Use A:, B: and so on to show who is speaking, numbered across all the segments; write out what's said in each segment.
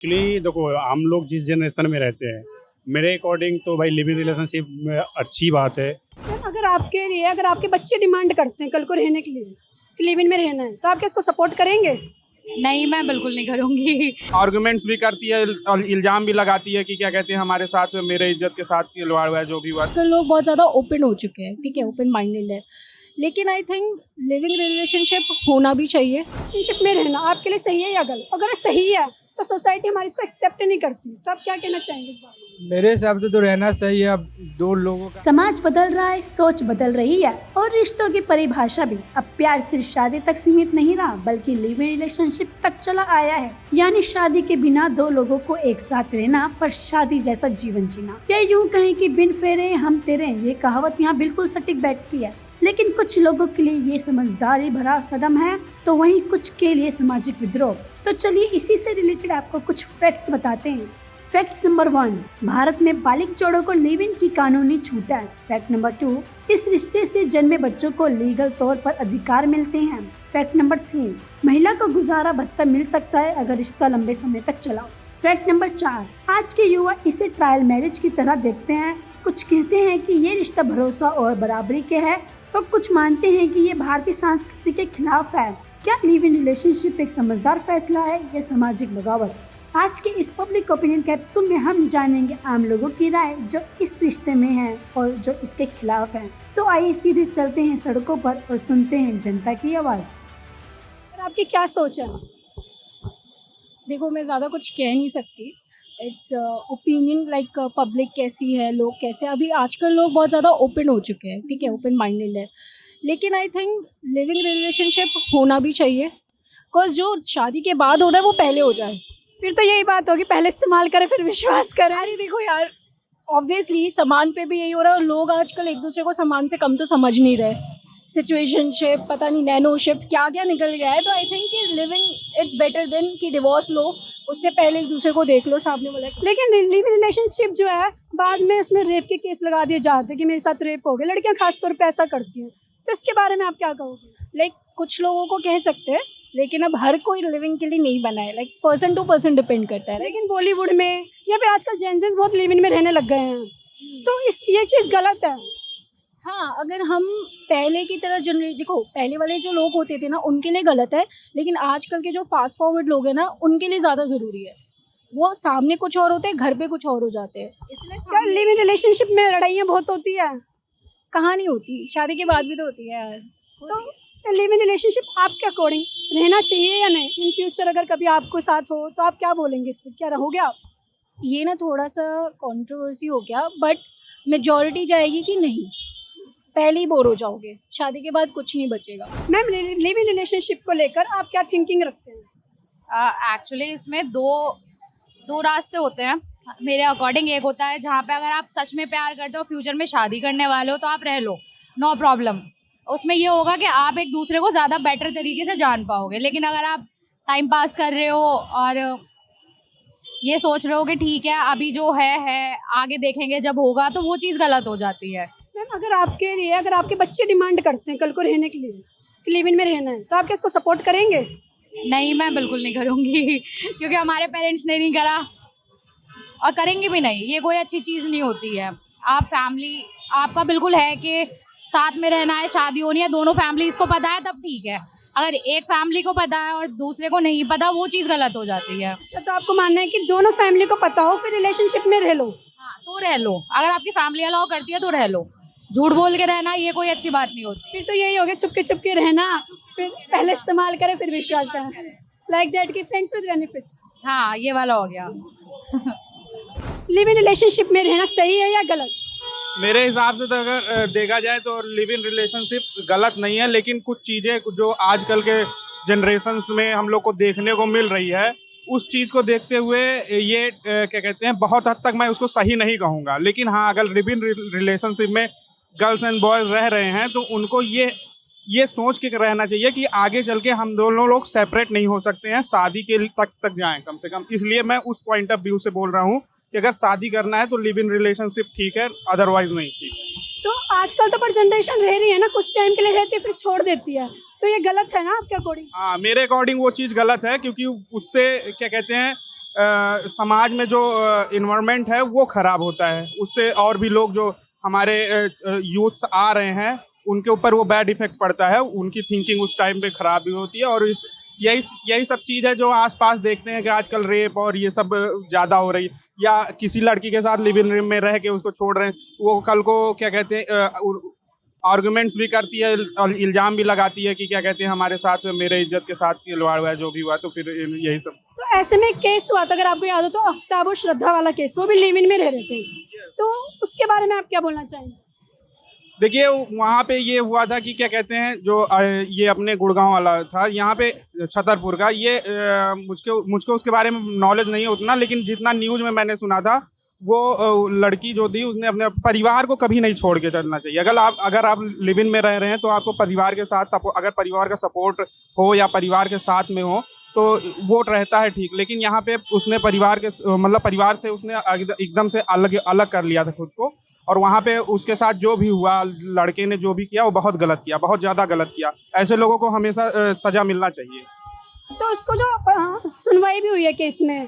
A: Actually देखो, हम लोग जिस जनरेशन में रहते हैं, मेरे अकॉर्डिंग तो भाई लिविंग रिलेशनशिप में अच्छी बात है।
B: मैम अगर आपके बच्चे डिमांड करते हैं कल को रहने के लिए कि लिव इन में रहना है, तो आप क्या इसको सपोर्ट करेंगे?
C: नहीं, मैं बिल्कुल नहीं करूँगी।
D: आर्गुमेंट्स भी करती है और इल्जाम भी लगाती है कि क्या कहते हैं हमारे साथ मेरे इज्जत के साथ खिलवाड़ हुआ है, जो भी हुआ।
E: आजकल लोग बहुत ज़्यादा ओपन हो चुके हैं, ठीक है, ओपन माइंडेड है, लेकिन आई थिंक लिविंग रिलेशनशिप होना भी चाहिए।
B: रिलेशनशिप में रहना आपके लिए सही है या गलत? अगर सही है तो सोसाइटी हमारी इसको एक्सेप्ट नहीं करती, तो आप क्या कहना चाहेंगे इस बारे में?
F: मेरे हिसाब से तो रहना सही है। अब दो लोगों का
G: समाज बदल रहा है, सोच बदल रही है और रिश्तों की परिभाषा भी अब प्यार सिर्फ शादी तक सीमित नहीं रहा बल्कि लिव इन रिलेशनशिप तक चला आया है। यानी शादी के बिना दो लोगों को एक साथ रहना पर शादी जैसा जीवन जीना। या यूँ कहें कि बिन फेरे हम तेरे, ये कहावत यहाँ बिल्कुल सटीक बैठती है। लेकिन कुछ लोगों के लिए ये समझदारी भरा कदम है तो वहीं कुछ के लिए सामाजिक विद्रोह। तो चलिए इसी से रिलेटेड आपको कुछ फैक्ट्स बताते हैं। फैक्ट्स नंबर 1, भारत में बालिग जोड़ों को लिव इन की कानूनी छूट है। फैक्ट नंबर 2, इस रिश्ते से जन्मे बच्चों को लीगल तौर पर अधिकार मिलते हैं। फैक्ट नंबर 3, महिला को गुजारा भत्ता मिल सकता है अगर रिश्ता लंबे समय तक चला। फैक्ट नंबर 4, आज के युवा इसे ट्रायल मैरिज की तरह देखते हैं। कुछ कहते हैं कि ये रिश्ता भरोसा और बराबरी के है, तो कुछ मानते हैं कि ये भारतीय संस्कृति के खिलाफ है। क्या लिव इन रिलेशनशिप एक समझदार फैसला है या सामाजिक बगावत? आज के इस पब्लिक ओपिनियन कैप्सूल में हम जानेंगे आम लोगों की राय जो इस रिश्ते में है और जो इसके खिलाफ है। तो आइए सीधे चलते हैं सड़कों पर और सुनते हैं जनता की आवाज़।
B: और आपकी क्या सोच है?
E: देखो, मैं ज़्यादा कुछ कह नहीं सकती। इट्स ओपिनियन, लाइक पब्लिक कैसी है, लोग कैसे। अभी आजकल लोग बहुत ज़्यादा ओपन हो चुके हैं, ठीक है, ओपन माइंडेड है, लेकिन आई थिंक लिविंग रिलेशनशिप होना भी चाहिए। बिकॉज जो शादी के बाद हो रहा है वो पहले हो जाए।
B: फिर तो यही बात होगी, पहले इस्तेमाल करें फिर विश्वास करें।
E: अरे देखो यार, ऑब्वियसली सामान पे भी यही हो रहा है और लोग आजकल एक दूसरे को सामान से कम तो समझ नहीं रहे। सिचुएशनशिप, पता नहीं नैनोशिप, क्या क्या निकल गया है। तो आई थिंक कि लिविंग इट्स बेटर देन कि डिवोर्स लो, उससे पहले एक दूसरे को देख लो सामने वाला।
B: लेकिन लिव इन रिलेशनशिप जो है बाद में उसमें रेप के केस लगा दिए जाते हैं कि मेरे साथ रेप हो गया। लड़कियां खासतौर पे ऐसा करती हैं, तो इसके बारे में आप क्या कहोगे?
E: लाइक कुछ लोगों को कह सकते हैं, लेकिन अब हर कोई लिविंग के लिए नहीं बना है। Like person to person depend करता है।
B: लेकिन बॉलीवुड में या फिर आजकल जेंसेस बहुत लिव इन में रहने लग गए हैं, तो ये चीज़ गलत है।
E: हाँ, अगर हम पहले की तरह देखो, पहले वाले जो लोग होते थे ना उनके लिए गलत है, लेकिन आजकल के जो फास्ट फॉरवर्ड लोग हैं ना उनके लिए ज़्यादा ज़रूरी है। वो सामने कुछ और होते हैं, घर पे कुछ और हो जाते हैं। इसलिए
B: क्या लिव इन रिलेशनशिप में लड़ाइयाँ बहुत होती है?
E: कहाँ नहीं होती, शादी के बाद भी तो होती है यार।
B: तो लिव इन रिलेशनशिप आपके अकॉर्डिंग रहना चाहिए या नहीं? इन फ्यूचर अगर कभी आपको साथ हो तो आप क्या बोलेंगे इस पर? क्या रहोगे आप?
E: ये ना थोड़ा सा कंट्रोवर्सी हो गया, बट मेजॉरिटी जाएगी कि नहीं, पहले ही बोर हो जाओगे, शादी के बाद कुछ नहीं बचेगा।
B: मैम, लिव इन रिलेशनशिप को लेकर आप क्या थिंकिंग रखते हैं?
C: एक्चुअली इसमें दो रास्ते होते हैं मेरे अकॉर्डिंग। एक होता है जहाँ पे अगर आप सच में प्यार करते हो, फ्यूचर में शादी करने वाले हो, तो आप रह लो, नो प्रॉब्लम। उसमें ये होगा कि आप एक दूसरे को ज़्यादा बेटर तरीके से जान पाओगे। लेकिन अगर आप टाइम पास कर रहे हो और ये सोच रहे हो कि ठीक है अभी जो है आगे देखेंगे जब होगा, तो वो चीज़ गलत हो जाती है।
B: मैम अगर आपके बच्चे डिमांड करते हैं कल को रहने के लिए कि लिव इन में रहना है, तो आप क्या इसको सपोर्ट करेंगे?
C: नहीं, मैं बिल्कुल नहीं करूँगी क्योंकि हमारे पेरेंट्स ने नहीं करा और करेंगे भी नहीं। ये कोई अच्छी चीज़ नहीं होती है। आप फैमिली, आपका बिल्कुल है कि साथ में रहना है, शादी होनी है, दोनों फैमिलीज़ को पता है तब ठीक है। अगर एक फैमिली को पता है और दूसरे को नहीं पता, वो चीज़ गलत हो जाती है।
B: अच्छा, तो आपको मानना है कि दोनों फैमिली को पता हो फिर रिलेशनशिप में रह लो?
C: हाँ, तो रह लो। अगर आपकी फैमिली अलाउ करती है तो रह लो। झूठ बोल के रहना ये कोई अच्छी बात नहीं होती।
B: फिर तो यही हो गया, चुपके रहना, फिर पहले इस्तेमाल करें फिर विश्वास करें, लाइक दैट की फ्रेंड्स विद बेनिफिट।
C: हाँ, ये वाला हो गया।
B: लिव इन रिलेशनशिप में रहना सही है या गलत?
D: मेरे हिसाब से तो अगर देखा जाए तो लिव इन रिलेशनशिप गलत नहीं है, लेकिन कुछ चीज़ें जो आजकल के जनरेशन्स में हम लोग को देखने को मिल रही है, उस चीज़ को देखते हुए ये क्या कहते हैं, बहुत हद तक मैं उसको सही नहीं कहूँगा। लेकिन हाँ, अगर लिव इन रिलेशनशिप में गर्ल्स एंड बॉयज़ रह रहे हैं तो उनको ये सोच के रहना चाहिए कि आगे चल के हम दोनों लोग सेपरेट नहीं हो सकते हैं, शादी के तक जाएं कम से कम। इसलिए मैं उस पॉइंट ऑफ व्यू से बोल रहा हूँ कि अगर शादी करना है तो लिव इन रिलेशनशिप ठीक है, अदरवाइज नहीं ठीक है।
B: तो आजकल तो पर जनरेशन रह रही है ना, कुछ टाइम के लिए रहती है फिर छोड़ देती है, तो ये गलत है ना आपके अकॉर्डिंग?
D: हाँ, मेरे अकॉर्डिंग वो चीज़ गलत है, क्योंकि उससे क्या कहते हैं समाज में जो इन्वायरमेंट है वो खराब होता है, उससे और भी लोग जो हमारे यूथ्स आ रहे हैं उनके ऊपर वो बैड इफेक्ट पड़ता है, उनकी थिंकिंग उस टाइम पे खराब भी होती है। और यही सब चीज़ है जो आसपास देखते हैं कि आजकल रेप और ये सब ज़्यादा हो रही, या किसी लड़की के साथ लिव इन में रह के उसको छोड़ रहे हैं, वो कल को क्या कहते हैं आर्गुमेंट्स भी करती है और इल्ज़ाम भी लगाती है कि क्या कहते हैं हमारे साथ मेरे इज्जत के साथ खिलवाड़ हुआ है, जो भी हुआ। तो फिर यही सब।
B: तो ऐसे में एक केस हुआ था, अगर आपको याद हो तो, आफ्ताब और श्रद्धा वाला केस, वो भी लिव इन में रह रहे थे, तो उसके बारे में आप क्या बोलना चाहेंगे?
D: देखिए वहाँ पे ये हुआ था कि क्या कहते हैं जो ये अपने गुड़गांव वाला था, यहाँ पे छतरपुर का, ये मुझको उसके बारे में नॉलेज नहीं है उतना, लेकिन जितना न्यूज़ में मैंने सुना था वो लड़की जो थी उसने अपने परिवार को कभी नहीं छोड़ के चलना चाहिए। अगर आप लिव इन में रह रहे हैं तो आपको परिवार के साथ, अगर परिवार का सपोर्ट हो या परिवार के साथ में हो तो वो रहता है ठीक, लेकिन यहाँ पे उसने परिवार से उसने एकदम से अलग कर लिया था खुद को, और वहाँ पे उसके साथ जो भी हुआ, लड़के ने जो भी किया वो बहुत गलत किया, बहुत ज़्यादा गलत किया। ऐसे लोगों को हमेशा सज़ा मिलना चाहिए।
B: तो उसको जो सुनवाई भी हुई है केस में,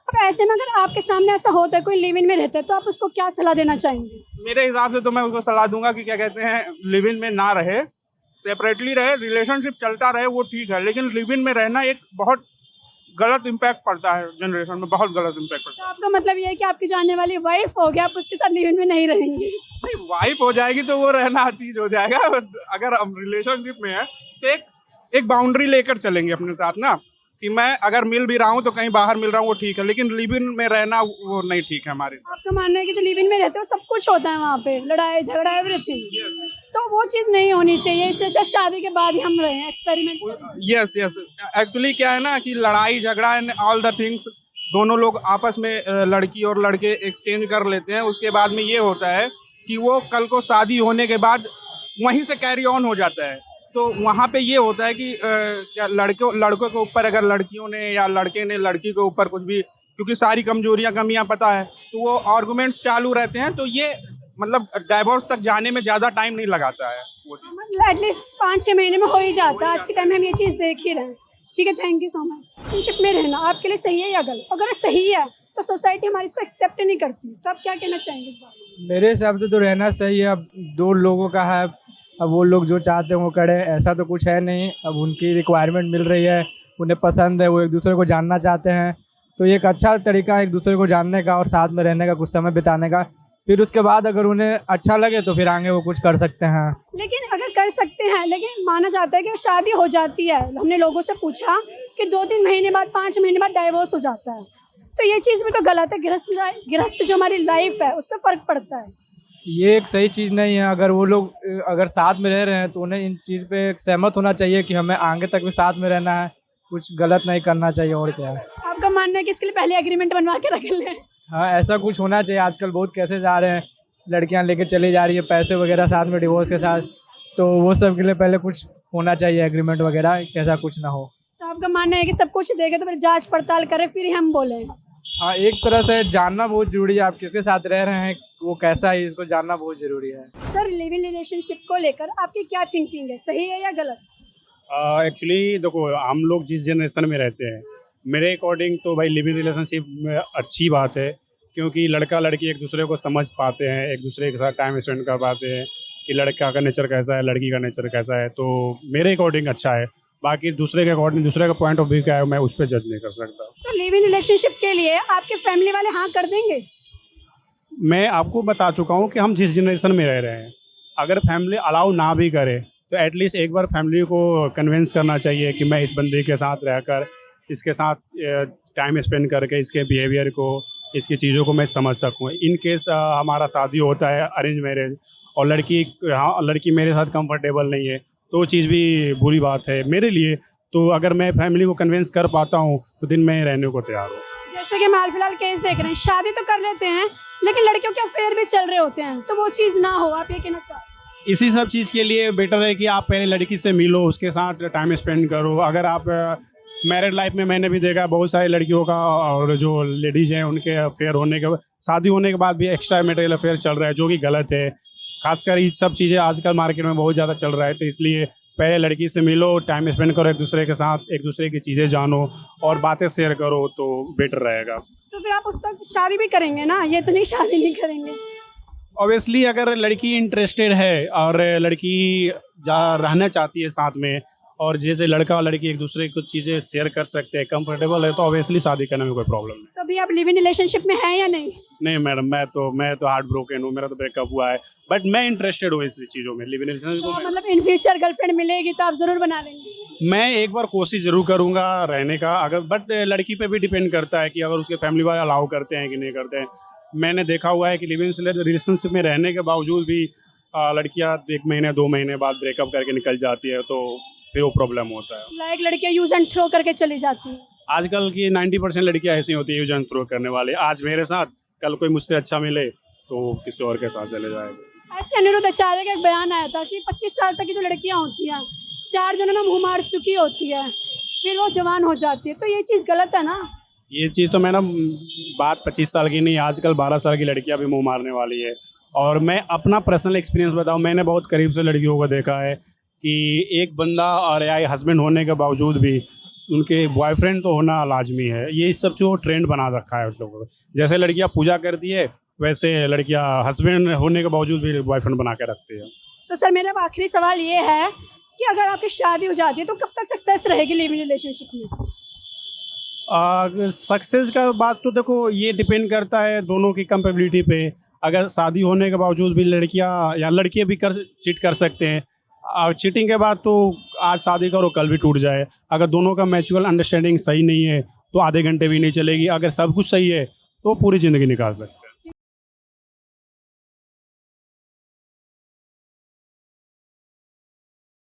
B: अब ऐसे में अगर आपके सामने ऐसा होता है, कोई लिव इन में रहता है, तो आप उसको क्या सलाह देना चाहेंगे?
D: मेरे हिसाब से तो मैं उसको सलाह दूंगा कि क्या कहते हैं लिव इन में ना रहे, सेपरेटली रहे, रिलेशनशिप चलता रहे वो ठीक है, लेकिन लिव इन में रहना एक बहुत गलत इम्पैक्ट पड़ता है, जनरेशन में बहुत गलत इम्पैक्ट पड़ता
B: तो आपका मतलब ये है कि आपकी जानने वाली वाइफ हो गया, आप उसके साथ लिव इन में नहीं रहेंगे?
D: है। वाइफ हो जाएगी तो वो रहना चीज हो जाएगा, अगर हम रिलेशनशिप में है तो एक बाउंड्री लेकर चलेंगे अपने साथ ना, कि मैं अगर मिल भी रहा हूँ तो कहीं बाहर मिल रहा हूँ वो ठीक है, लेकिन लिव इन में रहना वो नहीं ठीक है हमारे।
B: आपका मानना है कि जो लिव इन में रहते हैं सब कुछ होता है वहाँ पे, लड़ाई झगड़ा एवरीथिंग, तो वो चीज़ नहीं होनी चाहिए, इससे अच्छा शादी के बाद ही हम रहें, एक्सपेरिमेंट।
D: यस एक्चुअली क्या है ना कि लड़ाई झगड़ा एंड ऑल द थिंग्स दोनों लोग आपस में लड़की और लड़के एक्सचेंज कर लेते हैं, उसके बाद में ये होता है कि वो कल को शादी होने के बाद वहीं से कैरी ऑन हो जाता है। तो वहाँ पे ये होता है कि क्या लड़कों के ऊपर अगर लड़कियों ने या लड़के ने लड़की के ऊपर कुछ भी, क्योंकि सारी कमजोरियाँ कमियाँ पता है, तो वो आर्गुमेंट्स चालू रहते हैं, तो ये मतलब डाइवोर्स तक जाने में ज़्यादा टाइम नहीं लगाता है वो चीज़।
B: एटलीस्ट 5-6 महीने में हो ही जाता है, आज के टाइम में हम ये चीज़ देख ही रहे हैं। ठीक है, thank you so much. Relationship में रहना आपके लिए सही है या गलत? अगर सही है तो सोसाइटी हमारी इसको एक्सेप्ट नहीं करती, तो आप क्या कहना चाहेंगे इस बारे में?
F: मेरे हिसाब से तो रहना सही है। अब दो लोगों का है, अब वो लोग जो चाहते हैं वो करें, ऐसा तो कुछ है नहीं। अब उनकी रिक्वायरमेंट मिल रही है, उन्हें पसंद है, वो एक दूसरे को जानना चाहते हैं, तो ये एक अच्छा तरीका है एक दूसरे को जानने का और साथ में रहने का, कुछ समय बिताने का। फिर उसके बाद अगर उन्हें अच्छा लगे तो फिर आगे वो कुछ कर सकते हैं।
B: लेकिन अगर कर सकते हैं, लेकिन माना जाता है कि शादी हो जाती है, हमने लोगों से पूछा कि 2-3 महीने बाद, 5 महीने बाद डाइवोर्स हो जाता है, तो ये चीज़ भी तो गलत है। गृहस्थ जो हमारी लाइफ है उसमें फ़र्क पड़ता है,
F: ये एक सही चीज़ नहीं है। अगर वो लोग अगर साथ में रह रहे हैं तो उन्हें इन चीज़ पे सहमत होना चाहिए कि हमें आगे तक भी साथ में रहना है, कुछ गलत नहीं करना चाहिए। और क्या है,
B: आपका मानना है कि इसके लिए पहले एग्रीमेंट बनवा के रख लें?
F: हाँ ऐसा कुछ होना चाहिए। आजकल बहुत केसेस आ रहे हैं, लड़कियां लेके चली जा रही है पैसे वगैरह साथ में डिवोर्स के साथ, तो वो सब के लिए पहले कुछ होना चाहिए एग्रीमेंट वगैरह, ऐसा कुछ ना हो।
B: तो आपका मानना है कि सब कुछ देगा तो फिर जांच पड़ताल करें फिर ही हम बोलें?
F: हाँ, एक तरह से जानना बहुत ज़रूरी है, आप किसके साथ रह रहे हैं, वो कैसा है, इसको जानना बहुत ज़रूरी है।
B: सर, लिव इन रिलेशनशिप को लेकर आपकी क्या थिंकिंग है, सही है या गलत?
A: एक्चुअली देखो, हम लोग जिस जनरेशन में रहते हैं, मेरे अकॉर्डिंग तो भाई लिव इन रिलेशनशिप में अच्छी बात है, क्योंकि लड़का लड़की एक दूसरे को समझ पाते हैं, एक दूसरे के साथ टाइम स्पेंड कर पाते हैं कि लड़का का नेचर कैसा है, लड़की का नेचर कैसा है। तो मेरे अकॉर्डिंग अच्छा है। बाकी दूसरे के अकॉर्डिंग, दूसरे का पॉइंट ऑफ व्यू क्या है, मैं उस पर जज नहीं कर सकता।
B: तो लिव इन रिलेशनशिप के लिए आपके फैमिली वाले हाँ कर देंगे?
A: मैं आपको बता चुका हूँ कि हम जिस जनरेशन में रह रहे हैं, अगर फैमिली अलाउ ना भी करे तो एटलीस्ट एक बार फैमिली को कन्विंस करना चाहिए कि मैं इस बंदे के साथ रहकर, इसके साथ टाइम स्पेंड करके, इसके बिहेवियर को, इसकी चीज़ों को मैं समझ सकूँ। इन केस हमारा शादी होता है अरेंज मैरिज और लड़की मेरे साथ कंफर्टेबल नहीं है, तो वो चीज़ भी बुरी बात है मेरे लिए। तो अगर मैं फैमिली को कन्विंस कर पाता हूँ तो दिन में रहने को तैयार हूँ।
B: जैसे कि हाल फिलहाल केस देख रहे हैं, शादी तो कर लेते हैं लेकिन लड़कियों के अफेयर भी चल रहे होते हैं, तो वो चीज़ ना हो, आप ये कहना चाहते हैं?
A: इसी सब चीज़ के लिए बेटर है कि आप पहले लड़की से मिलो, उसके साथ टाइम स्पेंड करो। अगर आप मैरिड लाइफ में, मैंने भी देखा बहुत सारी लड़कियों का और जो लेडीज़ हैं उनके अफेयर होने के, शादी होने के बाद भी एक्स्ट्रा मैरिटल अफेयर चल रहा है, जो कि गलत है। खासकर ये सब चीज़ें आजकल मार्केट में बहुत ज़्यादा चल रहा है, तो इसलिए पहले लड़की से मिलो, टाइम स्पेंड करो एक दूसरे के साथ, एक दूसरे की चीज़ें जानो और बातें शेयर करो तो बेटर रहेगा।
B: तो फिर आप उस तक शादी भी करेंगे ना, ये तो नहीं शादी नहीं करेंगे।
A: ऑब्वियसली अगर लड़की इंटरेस्टेड है और लड़की जा रहना चाहती है साथ में, और जैसे लड़का और लड़की एक दूसरे की कुछ चीज़ें शेयर कर सकते हैं, कंफर्टेबल है, तो ऑब्वियसली शादी करने में कोई प्रॉब्लम नहीं।
B: तो अभी आप लिव इन रिलेशनशिप में हैं या नहीं?
A: नहीं मैडम, मैं तो हार्ट ब्रोकन हूँ, मेरा तो ब्रेकअप हुआ है, बट मैं इंटरेस्टेड हूँ इस चीज़ों में, लिव इन रिलेशनशिप
B: तो
A: को
B: मतलब इन फ्यूचर गर्लफ्रेंड मिलेगी तो आप ज़रूर बना लेंगे?
A: मैं एक बार कोशिश जरूर करूंगा रहने का, अगर बट लड़की पे भी डिपेंड करता है कि अगर उसके फैमिली वाले अलाउ करते हैं कि नहीं करते हैं। मैंने देखा हुआ है कि लिव इन रिलेशनशिप में रहने के बावजूद भी लड़कियां 1 महीने 2 महीने बाद ब्रेकअप करके निकल जाती है, तो फिर वो प्रॉब्लम होता है।
B: लाइक लड़कियां यूज एंड थ्रो करके चली जाती हैं।
A: आजकल की 90% लड़कियां ऐसी होती है यूज एंड थ्रो करने वाले, आज मेरे साथ कल कोई मुझसे अच्छा मिले तो किसी और के साथ चले जाएगा।
B: ऐसे अनिरुद्ध आचार्य का एक बयान आया था कि 25 साल तक की जो लड़कियां होती हैं 4 जनों में मुँह मार चुकी होती है, फिर वो जवान हो जाती है, तो ये चीज़ गलत है ना?
A: ये चीज़ तो मैडम बात 25 साल की नहीं, आजकल 12 साल की लड़कियां भी मुंह मारने वाली है। और मैं अपना पर्सनल एक्सपीरियंस बताऊं, मैंने बहुत करीब से लड़कियों को देखा है कि एक बंदा और या हस्बैंड होने के बावजूद भी उनके बॉयफ्रेंड तो होना लाजमी है। ये सब जो ट्रेंड बना रखा है उन लोगों को, जैसे लड़कियां पूजा करती है वैसे लड़कियां हस्बैंड होने के बावजूद भी बॉयफ्रेंड बना के रखती है।
B: तो सर मेरा आखिरी सवाल ये है कि अगर आपकी शादी हो जाती है तो कब तक सक्सेस रहेगी लिव इन रिलेशनशिप में?
A: सक्सेस का बात तो देखो ये डिपेंड करता है दोनों की कंपेबिलिटी पे। अगर शादी होने के बावजूद भी लड़कियां या लड़के भी चीट कर सकते हैं, चीटिंग के बाद तो आज शादी करो कल भी टूट जाए। अगर दोनों का म्यूचुअल अंडरस्टैंडिंग सही नहीं है तो आधे घंटे भी नहीं चलेगी, अगर सब कुछ सही है तो पूरी ज़िंदगी निकाल सकते हैं।